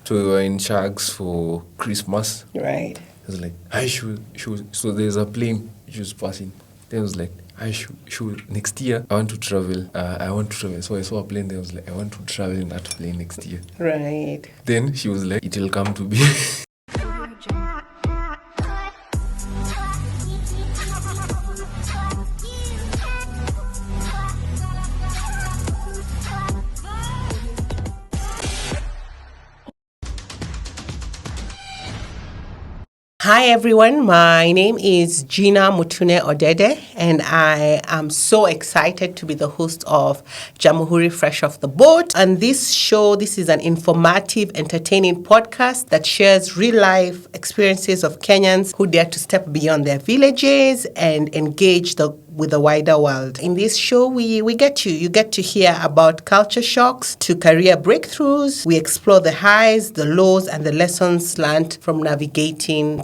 So we were in Shags for Christmas. Right. I was like, so there's a plane she was passing. Then I was like, next year I want to travel. So I saw a plane there. I was like, I want to travel in that plane next year. Right. Then she was like, it will come to be. Hi everyone, my name is Gina Mutune Odede and I am so excited to be the host of Jamhuri Fresh Off the Boat. And this is an informative, entertaining podcast that shares real-life experiences of Kenyans who dare to step beyond their villages and engage with the wider world. In this show, you get to hear about culture shocks to career breakthroughs. We explore the highs, the lows, and the lessons learned from interacting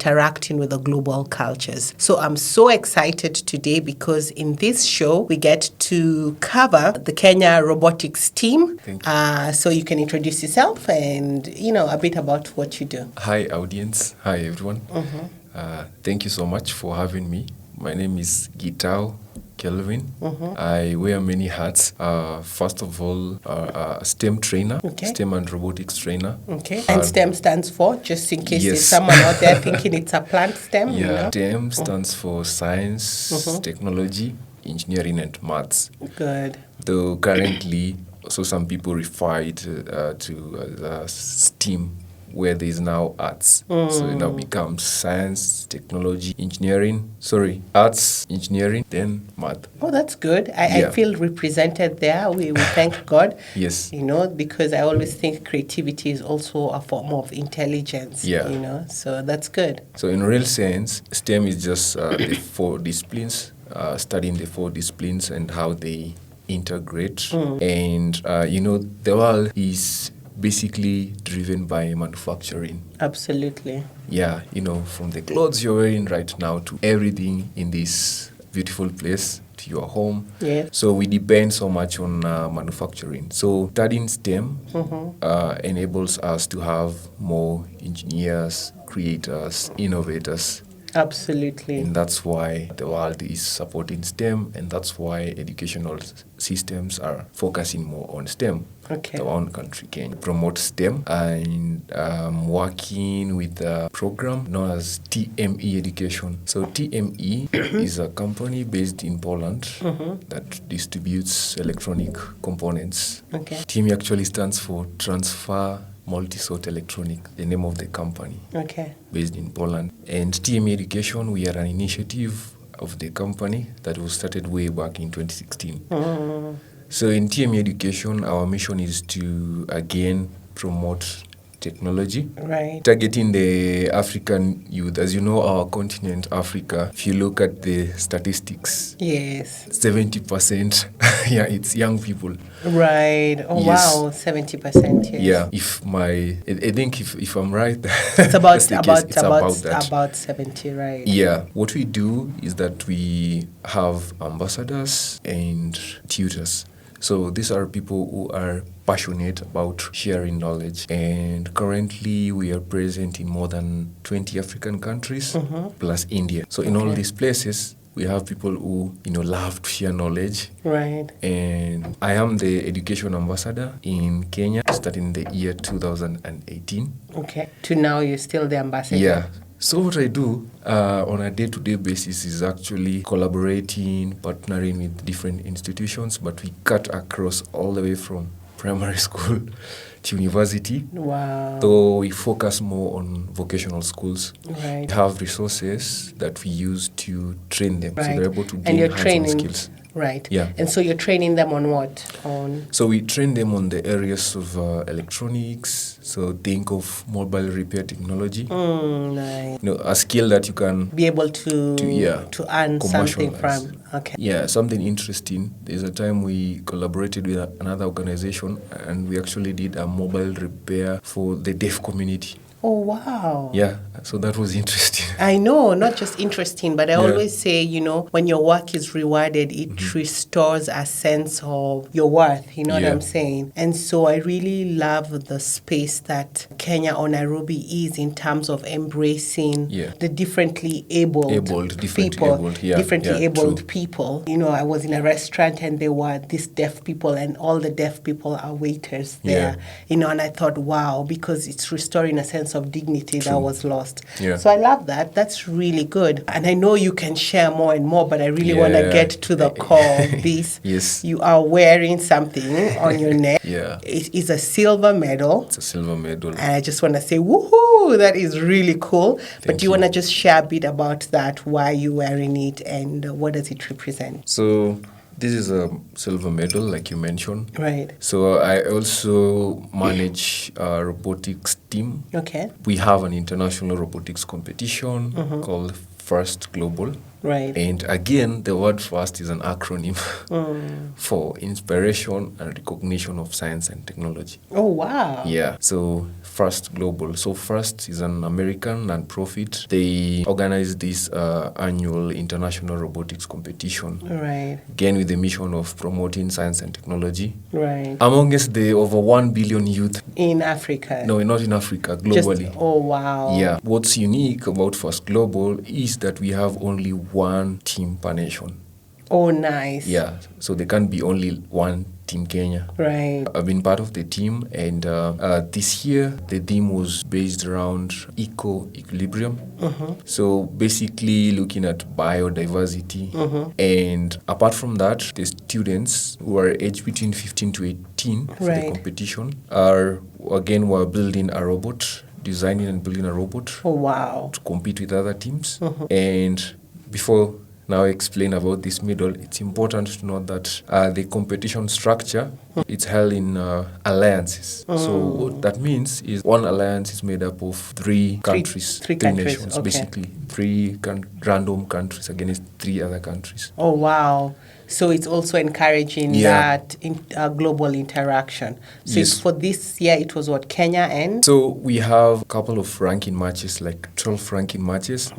with the global cultures. So I'm so excited today because in this show, we get to cover the Kenya Robotics team. Thank you. So you can introduce yourself and, a bit about what you do. Hi, audience. Hi, everyone. Thank you so much for having me. My name is Gitau. Kelvin. I wear many hats. First of all, a STEM trainer, STEM and robotics trainer. Okay. And STEM stands for, just in case there's someone out there thinking it's a plant STEM? Yeah, STEM stands for science, technology, engineering, and maths. Good. Though currently, so some people refer it to STEAM, where there is now arts. So it now becomes science, technology, arts, engineering, then math. Oh, that's good. I feel represented there. We thank God. Yes. Because I always think creativity is also a form of intelligence. Yeah. So that's good. So in real sense, STEM is just the 4 disciplines, studying the 4 disciplines and how they integrate. And, the world is basically driven by manufacturing. Absolutely. Yeah, from the clothes you're wearing right now to everything in this beautiful place, to your home. Yeah. So we depend so much on manufacturing. So studying STEM enables us to have more engineers, creators, innovators. Absolutely. And that's why the world is supporting STEM, and that's why educational systems are focusing more on STEM. Okay. The own country can promote STEM, and working with a program known as TME Education. So TME is a company based in Poland that distributes electronic components. Okay. TME actually stands for Transfer Multi-Sort Electronic, the name of the company. Okay. Based in Poland. And TME Education, we are an initiative of the company that was started way back in 2016. So in TME Education, our mission is to, again, promote technology. Right. Targeting the African youth. As you know, our continent, Africa, if you look at the statistics, yes, 70%, it's young people. Right. Oh, yes. Wow, 70%, yes. Yeah, I think if I'm right, it's about that. About 70, right. Yeah. What we do is that we have ambassadors and tutors. So these are people who are passionate about sharing knowledge. And currently we are present in more than 20 African countries, plus India. So in all these places, we have people who, love to share knowledge. Right. And I am the education ambassador in Kenya, starting the year 2018. Okay. To now, you're still the ambassador. Yeah. So what I do on a day-to-day basis is actually collaborating, partnering with different institutions, but we cut across all the way from primary school to university. Wow. So we focus more on vocational schools. Right. We have resources that we use to train them, so they're able to gain hands-on skills. Right. Yeah. And so you're training them on what? So we train them on the areas of electronics. So think of mobile repair technology. Nice. A skill that you can be able to earn something from. Okay. Yeah, something interesting. There's a time we collaborated with another organization, and we actually did a mobile repair for the deaf community. Oh, wow. Yeah, so that was interesting. I know, not just interesting, but I always say, you know, when your work is rewarded, it restores a sense of your worth, you know what I'm saying? And so I really love the space that Kenya or Nairobi is in terms of embracing the differently abled people. Differently abled people. You know, I was in a restaurant and there were these deaf people and all the deaf people are waiters there. You know, and I thought, wow, because it's restoring a sense of dignity that was lost. So I love that. That's really good. And I know you can share more and more, but I really want to get to the core of this. Yes. You are wearing something on your neck. It is a silver medal. It's a silver medal. And I just want to say, woohoo, that is really cool. But do you want to just share a bit about that, why you're wearing it and what does it represent? So this is a silver medal, like you mentioned. Right. So I also manage a robotics team. Okay. We have an international robotics competition called First Global. Right. And again, the word FIRST is an acronym for inspiration and recognition of science and technology. Oh, wow. Yeah. So First Global. So First is an American non-profit. They organize this annual international robotics competition. Right. Again, with the mission of promoting science and technology. Right. Amongst the over 1 billion youth. In Africa? No, not in Africa, globally. Oh, wow. Yeah. What's unique about First Global is that we have only one team per nation. Oh, nice. Yeah. So there can't be only one Team Kenya. Right. I've been part of the team, and this year the theme was based around equilibrium. So basically looking at biodiversity. And apart from that, the students who are aged between 15 to 18 for the competition were building a robot, designing and building a robot. Oh, wow. To compete with other teams. And before now explain about this medal, it's important to note that the competition structure, it's held in alliances. So what that means is one alliance is made up of three countries, three nations, basically. Three random countries against three other countries. Oh, wow. So it's also encouraging that global interaction. So it's for this year, it was what, Kenya and? So we have a couple of ranking matches, like 12 ranking matches,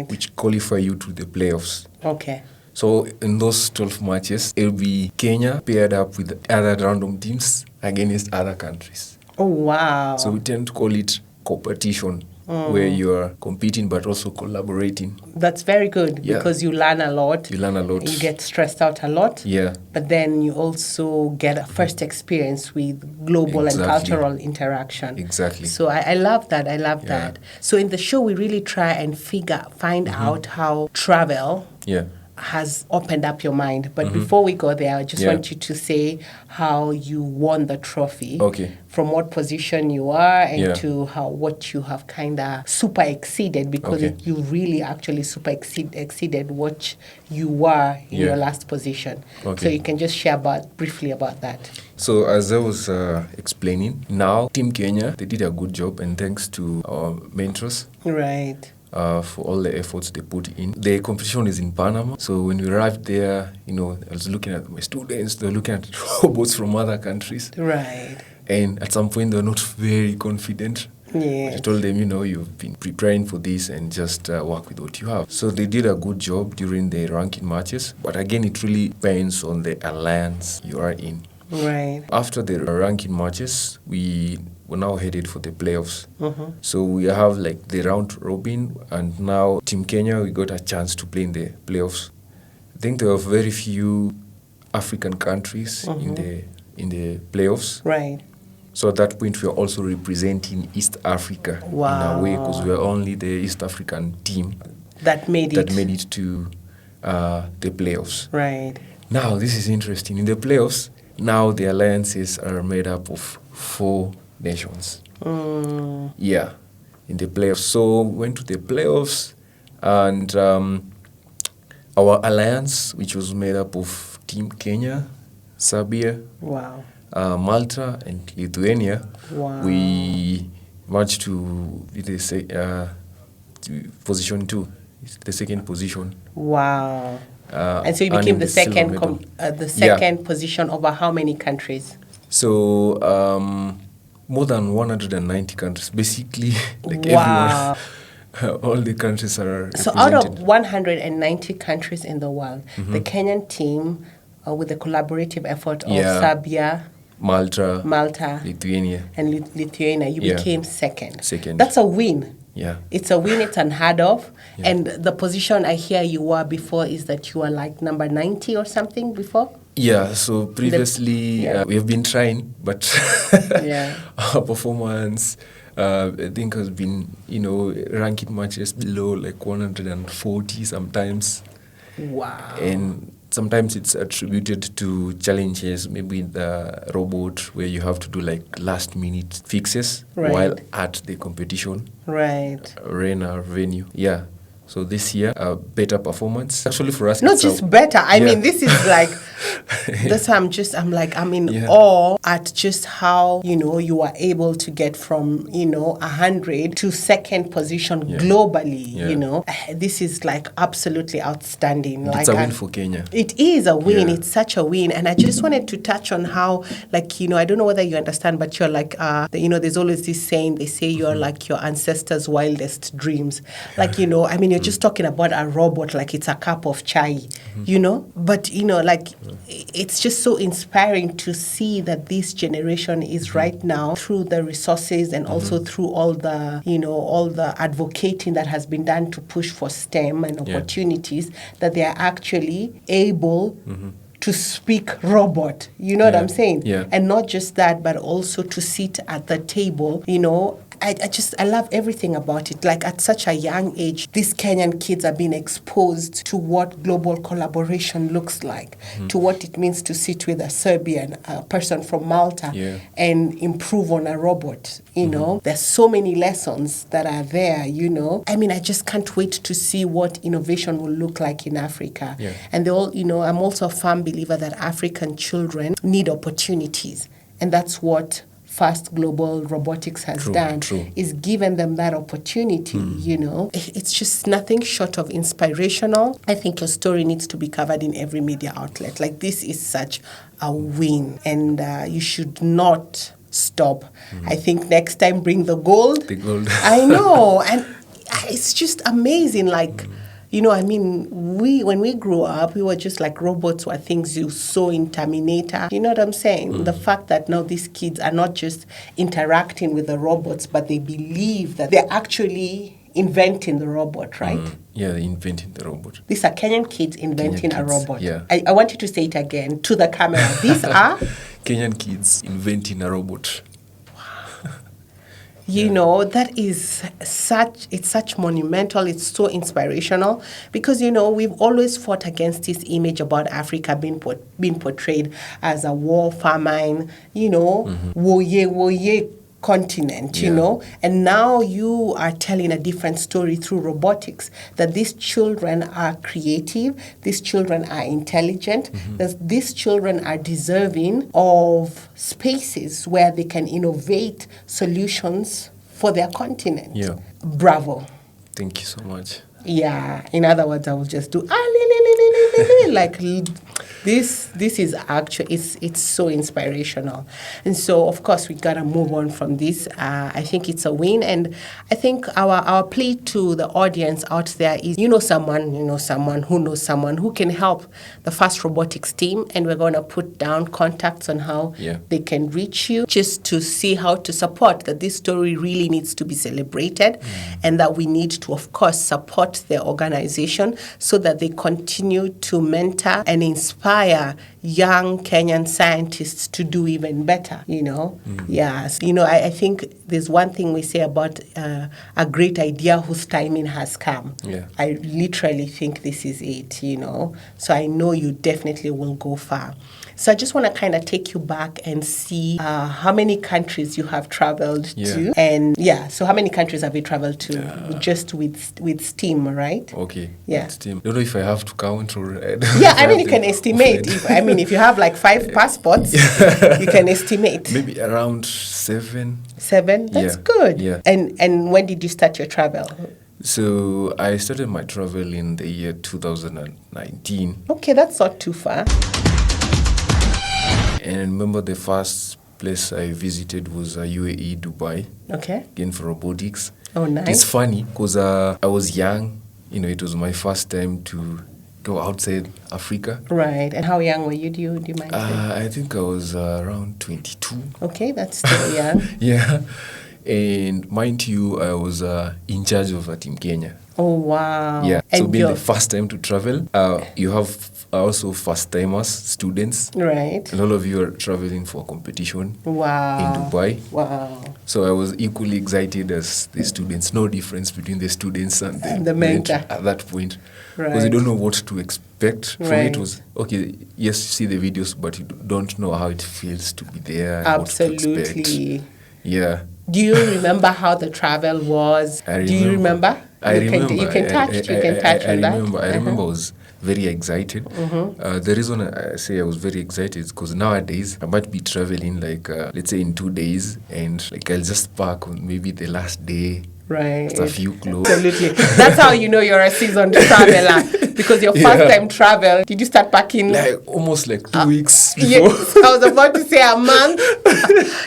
which qualify you to the playoffs. Okay. So in those 12 matches, it will be Kenya paired up with other random teams against other countries. Oh, wow. So we tend to call it competition, where you are competing but also collaborating. That's very good because you learn a lot. You learn a lot. You get stressed out a lot. Yeah. But then you also get a first experience with global and cultural interaction. Exactly. So I love that. I love that. So in the show, we really try and find out how travel has opened up your mind. But before we go there, I just want you to say how you won the trophy. Okay. From what position you are and to what you have kind of super exceeded, because you really actually super exceeded what you were in your last position. So you can just share briefly about that. So as I was explaining, now Team Kenya, they did a good job, and thanks to our mentors. Right. For all the efforts they put in. The competition is in Panama. So when we arrived there, I was looking at my students, they were looking at robots from other countries. Right. And at some point, they were not very confident. Yeah. I told them, you've been preparing for this and just work with what you have. So they did a good job during the ranking matches. But again, it really depends on the alliance you are in. Right. After the ranking matches, we're now headed for the playoffs. So we have the round robin, and now Team Kenya, we got a chance to play in the playoffs. I think there are very few African countries in the playoffs. Right. So at that point, we are also representing East Africa in a way, because we are only the East African team that made it to the playoffs. Right. Now, this is interesting. In the playoffs, now the alliances are made up of 4 nations. Yeah, in the playoffs. So we went to the playoffs, and our alliance, which was made up of Team Kenya, Serbia, Malta, and Lithuania, we managed to position 2, the second position. Wow. And so you became the second position over how many countries? So More than 190 countries. Basically, like Wow. everyone, all the countries are So out of represented. 190 countries in the world, the Kenyan team, with the collaborative effort of Yeah. Serbia, Malta, Malta, Lithuania. and Lithuania, you Yeah. became second. Second. That's a win. Yeah. It's a win, it's unheard of. Yeah. And the position I hear you were before is that you were like number 90 or something before? Yeah, so previously yeah. we have been trying, but Yeah. our performance, I think, has been, ranking matches below like 140 sometimes. Wow. And sometimes it's attributed to challenges, maybe in the robot, where you have to do like last minute fixes Right. while at the competition Right. arena or venue. Yeah. So this year, better performance. Actually, for us, Not it's just better. I yeah. mean, this is like, that's why I'm in Yeah. awe at just how, you were able to get from, 100 to second position globally, Yeah. This is like absolutely outstanding. It's a win for Kenya. It is a win. Yeah. It's such a win. And I just wanted to touch on how, like, I don't know whether you understand, but you're like, there's always this saying, they say you're like your ancestors' wildest dreams. Like, you're just talking about a robot like it's a cup of chai, But, it's just so inspiring to see that this generation is right now, through the resources and also through all the, all the advocating that has been done to push for STEM and opportunities, that they are actually able to speak robot. You know what I'm saying? Yeah. And not just that, but also to sit at the table, I love everything about it. Like at such a young age, these Kenyan kids are being exposed to what global collaboration looks like, to what it means to sit with a Serbian, a person from Malta, and improve on a robot. There's so many lessons that are there, I just can't wait to see what innovation will look like in Africa. Yeah. And they all, I'm also a firm believer that African children need opportunities. And that's what Fast Global Robotics has done, is given them that opportunity, It's just nothing short of inspirational. I think your story needs to be covered in every media outlet. Like, this is such a win, and you should not stop. I think next time, bring the gold. The gold. I know, and it's just amazing, like... when we grew up, we were just like, robots were things you saw in Terminator. You know what I'm saying? The fact that now these kids are not just interacting with the robots, but they believe that they're actually inventing the robot, right? Yeah, they're inventing the robot. These are Kenyan kids inventing Kenyan a kids, robot. yeah. I want you to say it again to the camera. These are... Kenyan kids inventing a robot. That is such monumental, it's so inspirational, because, we've always fought against this image about Africa being portrayed as a war, famine, woye continent, and now you are telling a different story through robotics, that these children are creative, these children are intelligent, that these children are deserving of spaces where they can innovate solutions for their continent. Yeah. Bravo. Thank you so much. Yeah. In other words, I will just do like this is actually it's so inspirational. And so of course we gotta move on from this. I think it's a win, and I think our plea to the audience out there is someone who knows someone who can help the Fast Robotics team, and we're gonna put down contacts on how they can reach you, just to see how to support that this story really needs to be celebrated, and that we need to of course support their organization so that they continue to mentor and inspire young Kenyan scientists to do even better, Yes. I think there's one thing we say about a great idea whose timing has come. Yeah. I literally think this is it, So I know you definitely will go far. So I just want to kind of take you back and see how many countries you have traveled to. And so how many countries have you traveled to just with STEAM, right? Okay. Yeah. STEAM. Don't know if I have to count or... you can estimate. If you have like 5 passports, you can estimate. Maybe around 7. 7? That's good. Yeah. And when did you start your travel? So I started my travel in the year 2019. Okay, that's not too far. And I remember the first place I visited was UAE, Dubai. Okay. Again for robotics. Oh, nice. It's funny because I was young. It was my first time to go outside Africa. Right. And how young were you? Do you mind saying? I think I was around 22. Okay, that's still young. Yeah. And mind you, I was in charge of Team Kenya. Oh, wow. Yeah. And so being the first time to travel, you have also first-timers, students. Right. And all of you are traveling for competition Wow. in Dubai. Wow. So I was equally excited as the students. No difference between the students and the mentor at that point. Right. Because you don't know what to expect. For me, Right. it was, okay, yes, you see the videos, but you don't know how it feels to be there. Absolutely. What to expect. Yeah. Do you remember how the travel was? I remember. Do you remember? I remember. You can touch on that. I remember I was very excited. The reason I say I was very excited is because nowadays I might be traveling like, let's say in 2 days, and like I'll just park on maybe the last day. Right. Just a few clothes. Absolutely. That's how you know you're a seasoned traveler. Because your first time travel, did you start packing? Like almost like 2 weeks before. Yes, I was about to say a month.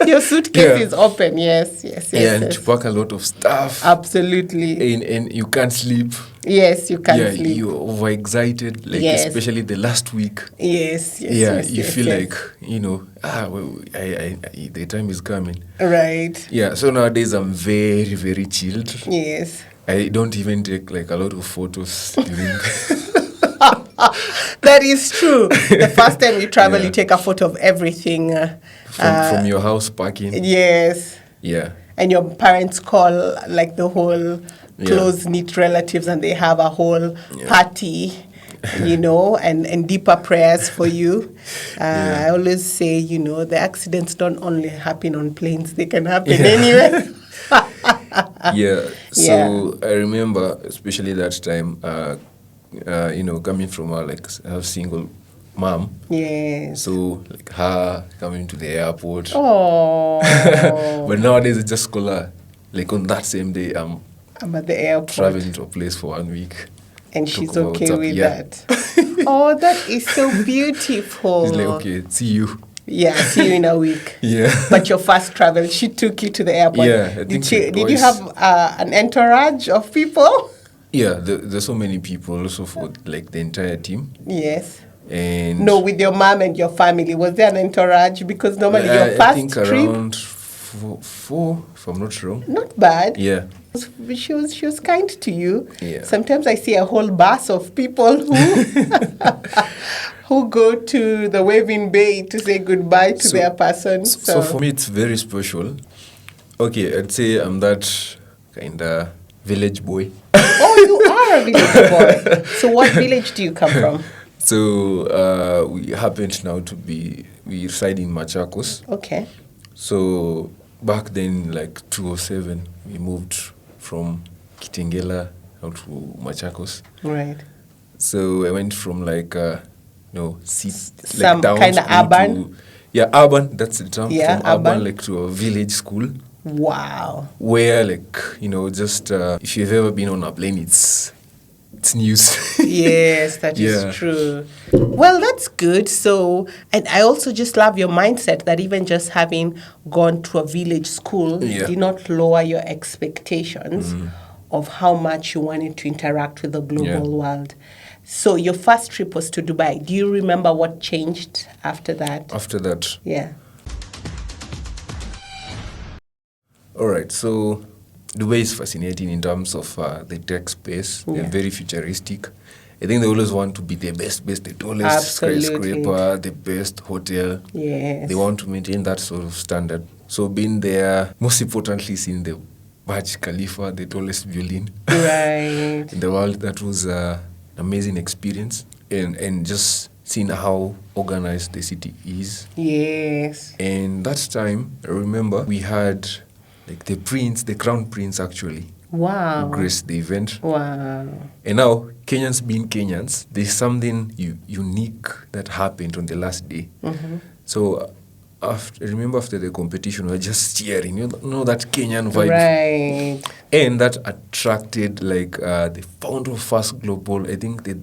Your suitcase is open. Yes. And to pack a lot of stuff. Absolutely. And you can't sleep. Yes, you can't sleep. You're overexcited, like especially the last week. Yes. You feel like, the time is coming. Right. Yeah, so nowadays I'm very, very chilled. Yes. I don't even take like a lot of photos during That is true. The first time you travel, you take a photo of everything. from your house parking. Yes. Yeah. And your parents call like the whole close-knit relatives, and they have a whole party, and deeper prayers for you. I always say, the accidents don't only happen on planes, they can happen anywhere. So I remember, especially that time, coming from a single mom. Yes. So like her coming to the airport. Oh. But nowadays it's just call her, like on that same day I'm at the airport, traveling to a place for 1 week. And she's okay with that. Oh, that is so beautiful. It's like, okay, see you. Yeah, see you in a week. Yeah. But your first travel, she took you to the airport. Yeah, I think did you have an entourage of people? Yeah, there's so many people also for like the entire team. Yes. And no, with your mom and your family, was there an entourage? Because normally your first I think trip, around four, if I'm not wrong. Not bad. Yeah. She was kind to you. Yeah. Sometimes I see a whole bus of people who who go to the waving bay to say goodbye to their person. So for me, it's very special. Okay, I'd say I'm that kind of village boy. Oh, you are a village boy. So what village do you come from? So we happened now we reside in Machakos. Okay. So back then, like 2007, we moved from Kitengela out to Machakos. Right. So I went from some kind of urban. Urban. That's the term. Yeah, from urban like to a village school. Wow. Where just if you've ever been on a plane, it's news. Yes, that is true. Well, that's good. So, and I also just love your mindset that even just having gone to a village school did not lower your expectations of how much you wanted to interact with the global world. So your first trip was to Dubai. Do you remember what changed after that? After that? Yeah. All right, so Dubai is fascinating in terms of the tech space. They're very futuristic. I think they always want to be the best, the tallest skyscraper, the best hotel. Yes. They want to maintain that sort of standard. So being there, most importantly, seeing the Burj Khalifa, the tallest building in the world, that was an amazing experience. And just seeing how organized the city is. Yes. And that time, I remember we had the crown prince actually. Wow. Graced the event. Wow. And now, Kenyans being Kenyans, there's something unique that happened on the last day. So I remember after the competition, we were just cheering, that Kenyan vibe. Right. And that attracted the founder of First Global. I think the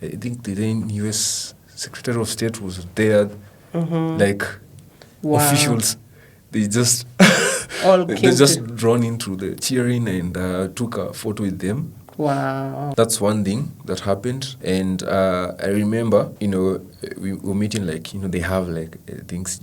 then U.S. Secretary of State was there. Wow. officials, they just All they came just to- drawn into the cheering and took a photo with them. Wow. That's one thing that happened. And I remember, we were meeting, like, they have, like, things,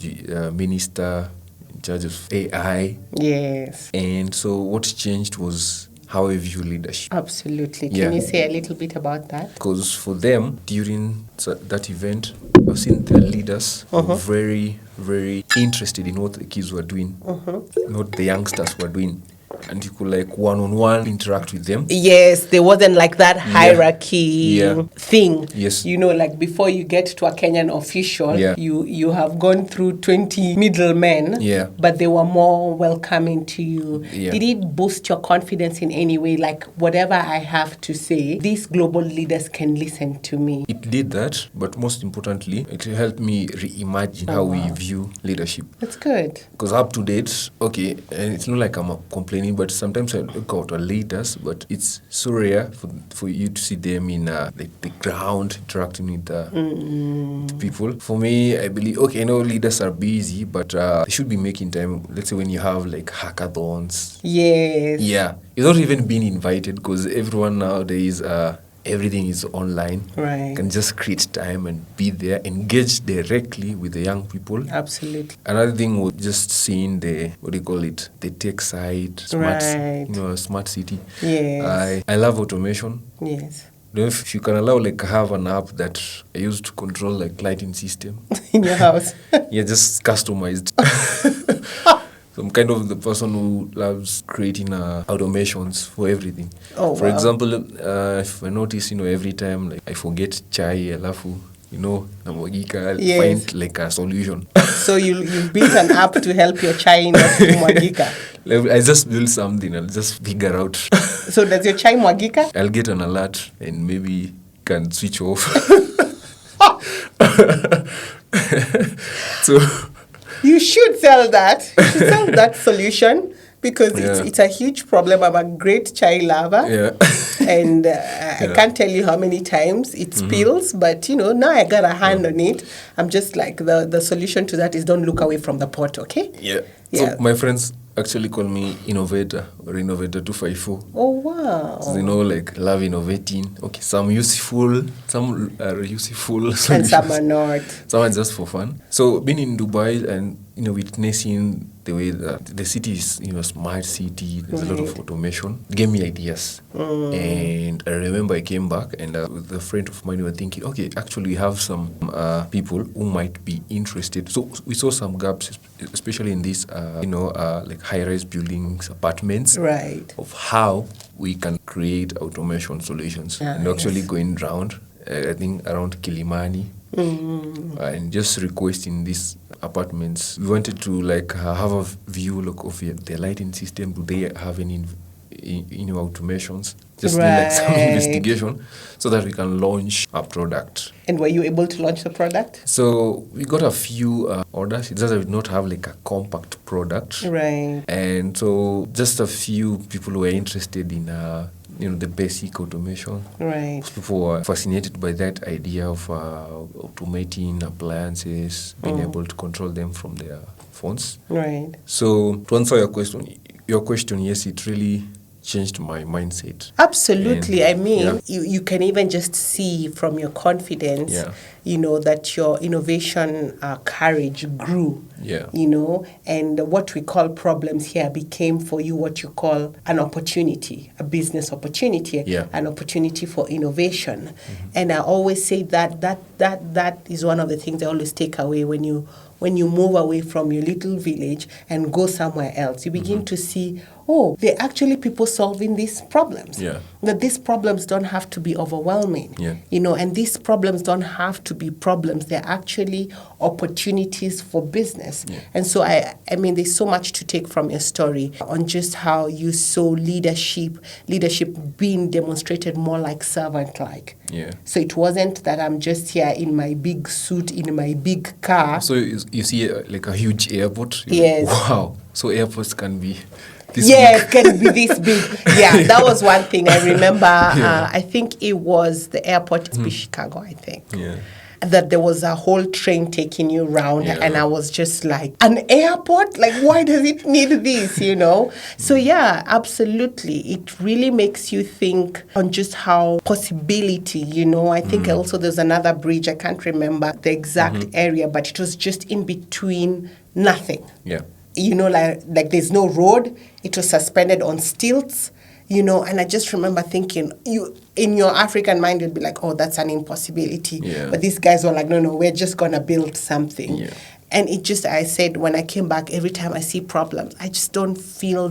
minister in charge of AI. Yes. And so what changed was how I view leadership. Absolutely. Yeah. Can you say a little bit about that? Because for them, during that event, I've seen the leaders were very, very interested in what the kids were doing, what the youngsters were doing. And you could, like, one-on-one interact with them. Yes, there wasn't like that hierarchy Yeah. thing. Yes. Like before you get to a Kenyan official, Yeah. you have gone through 20 middlemen, Yeah. but they were more welcoming to you. Yeah. Did it boost your confidence in any way? Like, whatever I have to say, these global leaders can listen to me. It did that, but most importantly, it helped me reimagine how we view leadership. That's good. Because up to date, okay, and it's not like I'm complaining, but sometimes I look out at leaders, but it's so rare for you to see them in the ground interacting with the people. For me, I believe, okay, I know leaders are busy, but they should be making time. Let's say when you have, like, hackathons. Yes. Yeah, you're not even being invited because everyone nowadays, everything is online. Right. You can just create time and be there, engage directly with the young people. Absolutely. Another thing was just seeing the tech side, Right. smart city. Yes. I love automation. Yes. Don't know if you can allow, like, have an app that I use to control, like, lighting system. In your house. Yeah, just customized. So I'm kind of the person who loves creating automations for everything. Oh, For wow. example, if I notice, every time, like, I forget chai, alafu, namwagika, I'll Yes. find, like, a solution. So you built an app to help your chai not to mwagika. Like, I just build something, I'll just figure out. So does your chai mwagika? I'll get an alert and maybe can switch off. So You should sell that. You should sell that solution because Yeah. it's a huge problem. I'm a great chai lover. yeah. And I can't tell you how many times it spills, but now I got a hand on it. I'm just like, the solution to that is don't look away from the pot, okay? Yeah. Yeah. So my friends actually call me innovator or innovator 254. Oh, wow. So, like, love innovating. Okay, some useful, some are useful And solutions. some are not. Some are just for fun. So being in Dubai and witnessing the way that the city is, smart city, there's a lot of Right. automation, gave me ideas. And I remember I came back and with a friend of mine we were thinking, okay, actually we have some people who might be interested. So we saw some gaps, especially in this, like high-rise buildings, apartments, Right. of how we can create automation solutions. And actually yes. going round, I think around Kilimani, and just requesting these apartments. We wanted to, like, have a view, like, of their lighting system. Do they have any automations? Just do, like, some Right. investigation so that we can launch a product. And were you able to launch the product? So we got a few orders. It doesn't not have, like, a compact product. Right. And so just a few people were interested in the basic automation. Right. People were fascinated by that idea of automating appliances, being able to control them from their phones. Right. So to answer your question, yes, it really changed my mindset. Absolutely. And, I mean, yeah. you can even just see from your confidence, Yeah. that your innovation courage grew. Yeah. And what we call problems here became for you what you call an opportunity, a business opportunity, Yeah. an opportunity for innovation. And I always say that is one of the things I always take away when you move away from your little village and go somewhere else. You begin to see, there are actually people solving these problems. Yeah. That these problems don't have to be overwhelming. Yeah. And these problems don't have to be problems. They're actually opportunities for business. Yeah. And so, I mean, there's so much to take from your story on just how you saw leadership being demonstrated more like servant-like. Yeah. So it wasn't that I'm just here in my big suit, in my big car. So you see, like, a huge airport. Yes. Wow. So airports can be this Yes, big. can be this big. Yeah, that was one thing I remember. I think it was the airport in Chicago, I think. Yeah. that there was a whole train taking you around, Yeah. and I was just like, an airport? Like, why does it need this, you know? So yeah, absolutely. It really makes you think on just how possibility, you know. I think also there's another bridge, I can't remember the exact area, but it was just in between nothing. Yeah. You know, like there's no road. It was suspended on stilts, you know, and I just remember thinking, you in your African mind, you'd be like, oh, that's an impossibility. Yeah. But these guys were like, no, we're just going to build something. Yeah. And it just, I said, when I came back, every time I see problems, I just don't feel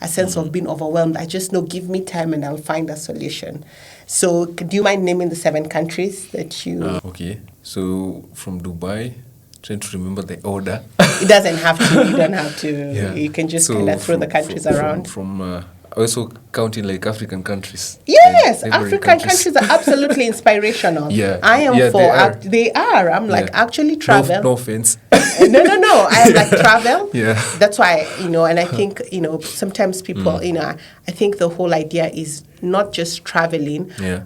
a sense of being overwhelmed. I just know, give me time and I'll find a solution. So do you mind naming the 7 countries that you... Okay. So from Dubai, trying to remember the order. It doesn't have to. You don't have to. Yeah. You can just So kind of throw the countries around. From also counting like African countries. Yes, and neighboring African countries are absolutely inspirational. Yeah. I am Yeah, for... they are. They are. I'm like, Yeah. actually travel. No offense. No. I am like travel. Yeah. That's why, you know, and I think, you know, sometimes people, you know, I think the whole idea is not just traveling. Yeah.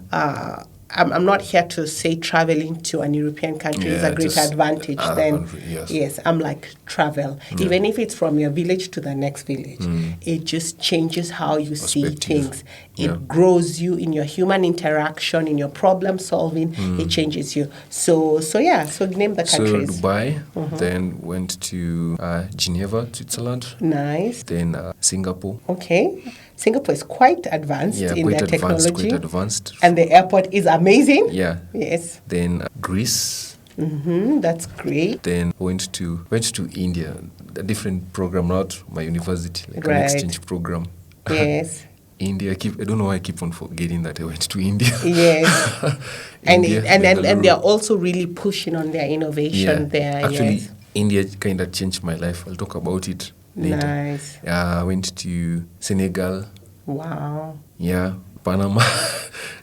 I'm not here to say traveling to an European country is Yeah, a greater just advantage than, yes. I'm like travel. Even if it's from your village to the next village, it just changes how you see Perspective. things. Yeah. It grows you in your human interaction, in your problem solving. It changes you. So name the So countries. Dubai, then went to Geneva, Switzerland, Nice. then Singapore. Okay. Singapore is quite advanced in quite their technology. quite advanced. And the airport is amazing. Yeah. Yes. Then Greece. That's great. Then went to India, a different program, not my university, like Right. an exchange program. Yes. India, I don't know why I keep on forgetting that I went to India. Yes. India, and Bengaluru. they're also really pushing on their innovation there. Actually, yes. India kind of changed my life. I'll talk about it later. Nice. I went to Senegal. Wow. Yeah, Panama.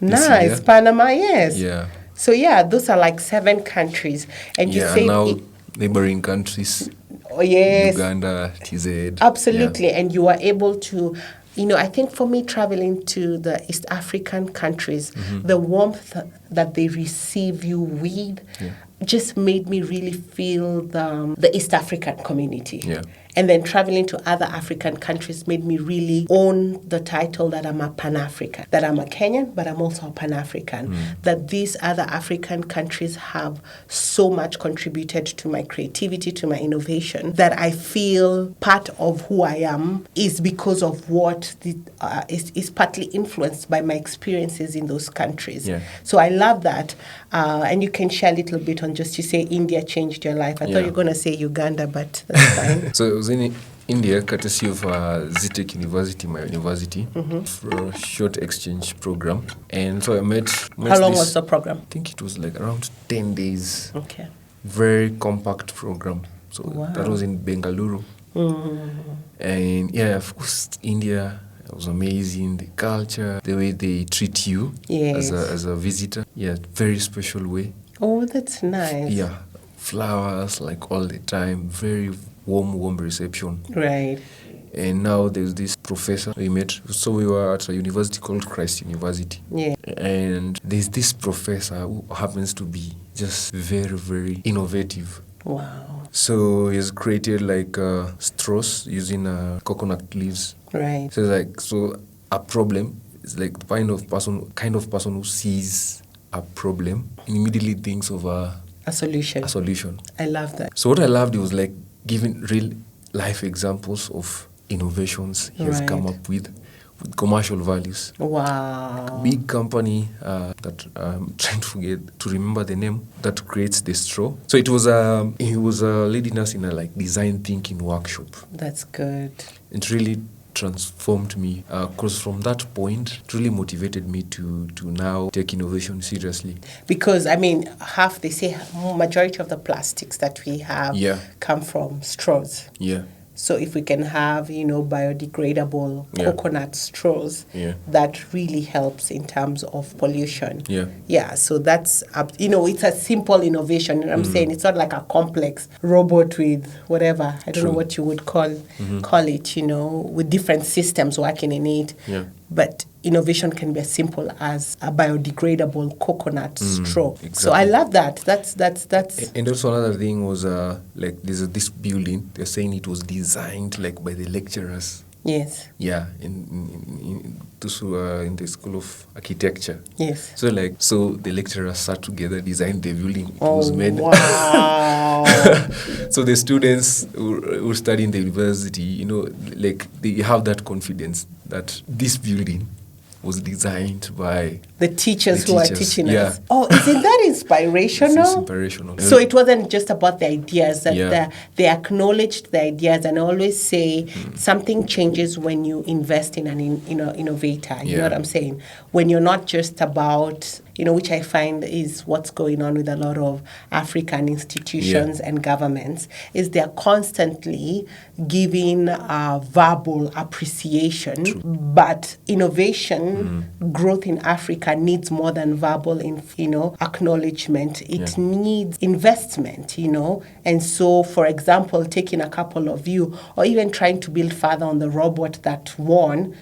this Nice. year. Panama, yes. Yeah. So those are like 7 countries. And you Yeah, say and now neighboring countries, oh yes. Uganda, TZ. Absolutely. And you are able to, you know, I think for me traveling to the East African countries, the warmth that they receive you with just made me really feel the East African community. Yeah. And then traveling to other African countries made me really own the title that I'm a Pan-African, that I'm a Kenyan, but I'm also a Pan-African, that these other African countries have so much contributed to my creativity, to my innovation, that I feel part of who I am is because of what is partly influenced by my experiences in those countries. Yeah. So I love that. And you can share a little bit on just, you say India changed your life. I thought you were going to say Uganda, but that's fine. So I was in India, courtesy of ZTech University, my university, for a short exchange program. And so I met How long was the program? I think it was like around 10 days. Okay. Very compact program. So that was in Bengaluru. And of course, India was amazing. The culture, the way they treat you as a visitor. Yeah, very special way. Oh, that's nice. Yeah, flowers like all the time. Very warm reception. Right. And now there's this professor we met. So we were at a university called Christ University. Yeah. And there's this professor who happens to be just very, very innovative. Wow. So he's created like straws using coconut leaves. Right. So a problem is like the kind of person who sees a problem and immediately thinks of a solution. I love that. So what I loved was like giving real life examples of innovations he has come up with commercial values. Wow. Big company that I'm trying to remember the name, that creates the straw. So he was leading us in a like design thinking workshop. That's good. It really transformed me because from that point it really motivated me to now take innovation seriously. Because they say majority of the plastics that we have come from straws. Yeah. So if we can have, biodegradable coconut straws, that really helps in terms of pollution. Yeah. Yeah, so that's, it's a simple innovation. And I'm saying it's not like a complex robot with whatever, I don't know what you would call it, with different systems working in it. Yeah. But innovation can be as simple as a biodegradable coconut straw. exactly. So I love that. That's. And also another thing was like there's this building. They're saying it was designed like by the lecturers. Yes. Yeah, in the School of Architecture. Yes. So the lecturers sat together, designed the building. It was made. Wow. So the students who study in the university, like they have that confidence that this building was designed by the teachers who are teaching yeah. us. Oh, isn't that inspirational? It's inspirational. So it wasn't just about the ideas, that Yeah. they acknowledged the ideas, and I always say something changes when you invest in an innovator. You know what I'm saying? When you're not just about, which I find is what's going on with a lot of African institutions and governments, is they're constantly giving verbal appreciation. True. But innovation, growth in Africa needs more than verbal, acknowledgement. It needs investment, And so, for example, taking a couple of you, or even trying to build further on the robot that won,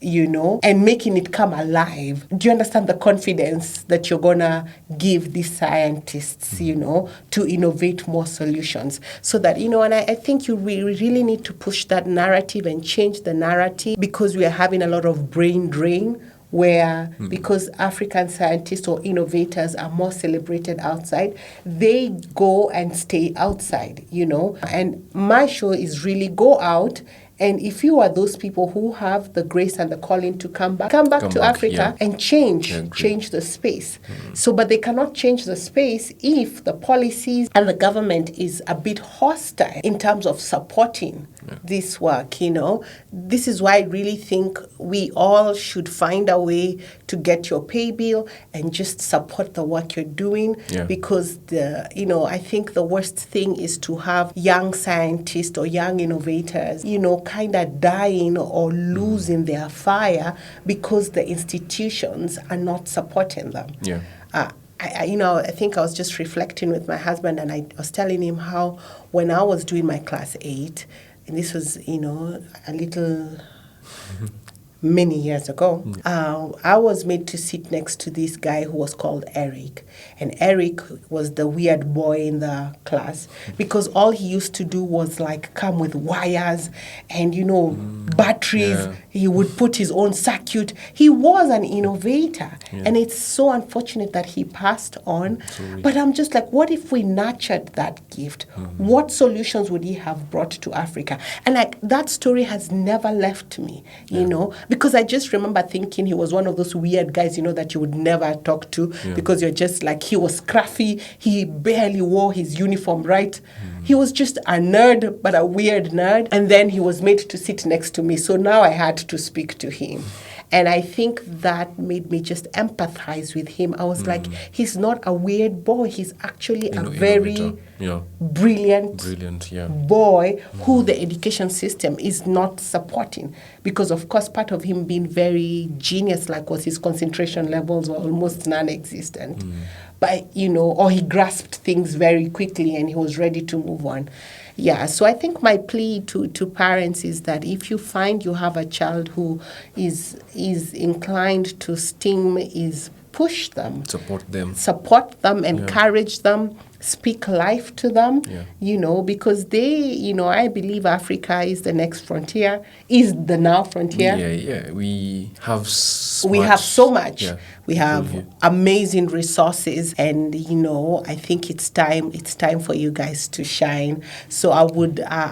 and making it come alive. Do you understand the confidence that you're going to give these scientists, to innovate more solutions? So that, and I think we really need to push that narrative and change the narrative, because we are having a lot of brain drain where, because African scientists or innovators are more celebrated outside, they go and stay outside, And my show is really go out. And if you are those people who have the grace and the calling to come back to Africa and change the space. So, but they cannot change the space if the policies and the government is a bit hostile in terms of supporting this work, This is why I really think we all should find a way to get your pay bill and just support the work you're doing. Because I think the worst thing is to have young scientists or young innovators, kind of dying or losing their fire because the institutions are not supporting them. I think I was just reflecting with my husband, and I was telling him how when I was doing my class 8, and this was, a little many years ago, I was made to sit next to this guy who was called Eric. And Eric was the weird boy in the class, because all he used to do was like come with wires and, batteries. Yeah. He would put his own circuit. He was an innovator. Yeah. And it's so unfortunate that he passed on. Sorry. But I'm just like, what if we nurtured that gift? What solutions would he have brought to Africa? And that story has never left me, because I just remember thinking he was one of those weird guys, that you would never talk to, because you're just like, he was scruffy. He barely wore his uniform right. He was just a nerd, but a weird nerd. And then he was made to sit next to me. So now I had to speak to him. And I think that made me just empathize with him. I was like, he's not a weird boy. He's actually a very brilliant boy who the education system is not supporting. Because, of course, part of him being very genius-like was his concentration levels were almost non-existent. But, or he grasped things very quickly and he was ready to move on. Yeah, so I think my plea to parents is that if you find you have a child who is inclined to STEAM, is push them. Support them, encourage them, speak life to them, because they, I believe Africa is the next frontier, is the now frontier. We have so much. Yeah. We have amazing resources, and I think it's time for you guys to shine. So I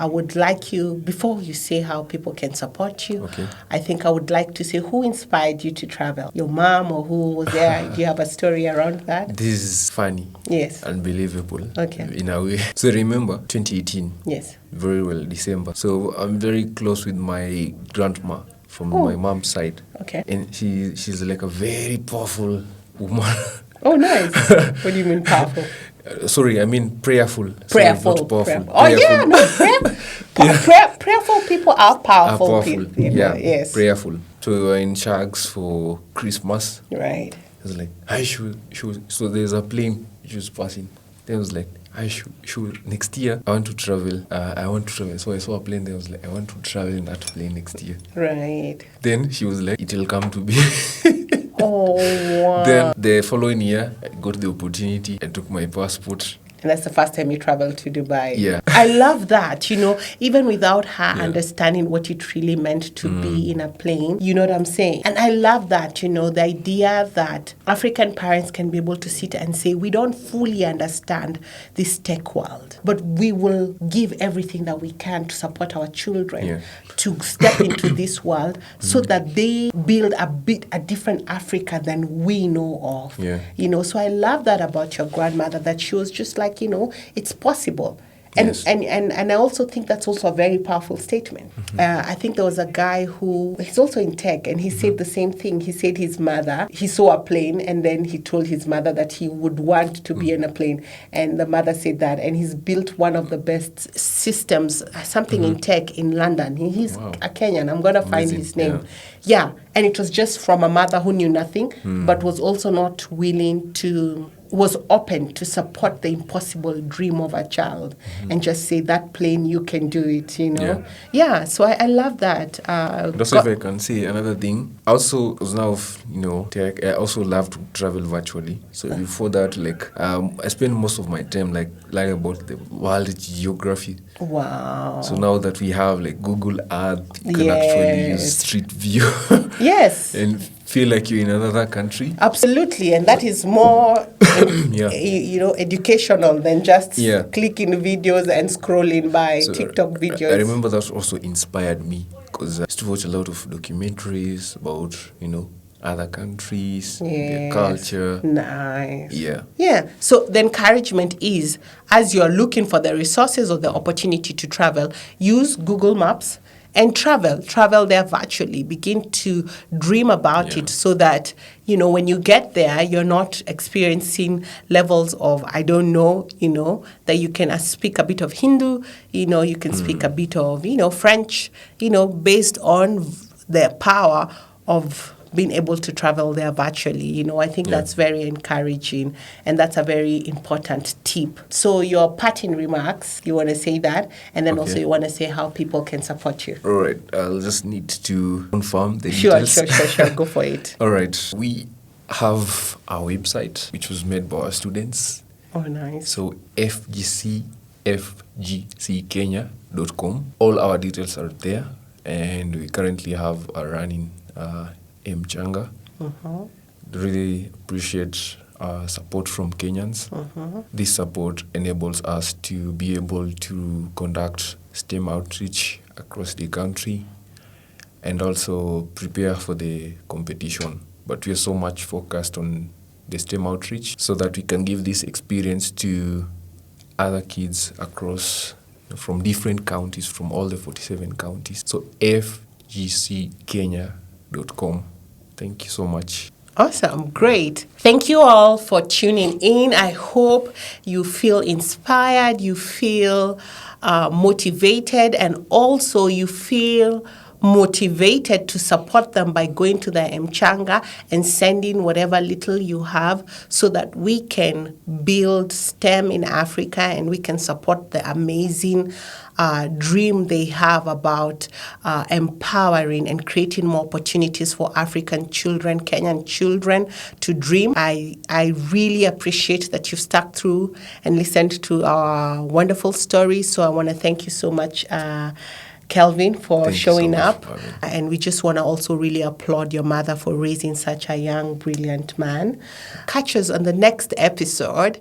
would like you, before you say how people can support you, I think I would like to say who inspired you to travel. Your mom, or who was there? Do you have a story around that? This is funny. Yes. Unbelievable. Okay. In a way. So remember 2018. Yes. Very well, December. So I'm very close with my grandma from my mom's side. Okay. And she's like a very powerful woman. Oh, nice. What do you mean powerful? Sorry, I mean prayerful. Prayerful. Sorry, not powerful. Prayerful. Oh, prayerful people are powerful people. Yeah, yes. Prayerful. So we were in Shags for Christmas. Right. I was like, so there's a plane which was passing. Then I was like, I should next year. I want to travel. So I saw a plane there. I was like, I want to travel in that plane next year. Right. Then she was like, it will come to be. Oh, wow. Then the following year, I got the opportunity. I took my passport. And that's the first time you traveled to Dubai. Yeah. I love that, even without her understanding what it really meant to be in a plane. You know what I'm saying? And I love that, the idea that African parents can be able to sit and say, we don't fully understand this tech world, but we will give everything that we can to support our children to step into this world so that they build a different Africa than we know of. Yeah. So I love that about your grandmother, that she was just like, it's possible. And, Yes. and I also think that's also a very powerful statement. I think there was a guy he's also in tech, and he said the same thing. He said his mother, he saw a plane, and then he told his mother that he would want to be in a plane. And the mother said that, and he's built one of the best systems, something in tech in London. He's a Kenyan. I'm going to find his name. Yeah. And it was just from a mother who knew nothing, but was also not willing to... was open to support the impossible dream of a child and just say, that plane, you can do it, Yeah, so I love that. Also, if I can say another thing, also, now of, tech, I also love to travel virtually. So before that, I spend most of my time, learning about the world geography. Wow. So now that we have, Google Earth, you can actually use Street View. Yes. And feel like you're in another country. Absolutely, and that is more, educational than just clicking videos and scrolling by TikTok videos. I remember that also inspired me, because I used to watch a lot of documentaries about, other countries, their culture. Nice. Yeah. Yeah. So the encouragement is, as you're looking for the resources or the opportunity to travel, use Google Maps. And travel there virtually. Begin to dream about it so that, when you get there, you're not experiencing levels of, I don't know, that you can speak a bit of Hindu, you can speak a bit of, French, based on the power of being able to travel there virtually. I think that's very encouraging, and that's a very important tip. So your parting remarks, you want to say that, and then also you want to say how people can support you. All right, I'll just need to confirm the details. Sure, go for it. All right, we have our website, which was made by our students. Oh, nice. So FGCKenya.com. All our details are there, and we currently have a running Mchanga. Really appreciate support from Kenyans. This support enables us to be able to conduct STEM outreach across the country and also prepare for the competition. But we are so much focused on the STEM outreach so that we can give this experience to other kids across, from different counties, from all the 47 counties. So FGCKenya.com. Thank you so much. Awesome. Great. Thank you all for tuning in. I hope you feel inspired, you feel motivated, and also you feel motivated to support them by going to the Mchanga and sending whatever little you have so that we can build STEM in Africa and we can support the amazing dream they have about empowering and creating more opportunities for African children, Kenyan children to dream. I really appreciate that you've stuck through and listened to our wonderful story. So I want to thank you so much, Kelvin, for showing up. And we just want to also really applaud your mother for raising such a young, brilliant man. Catch us on the next episode.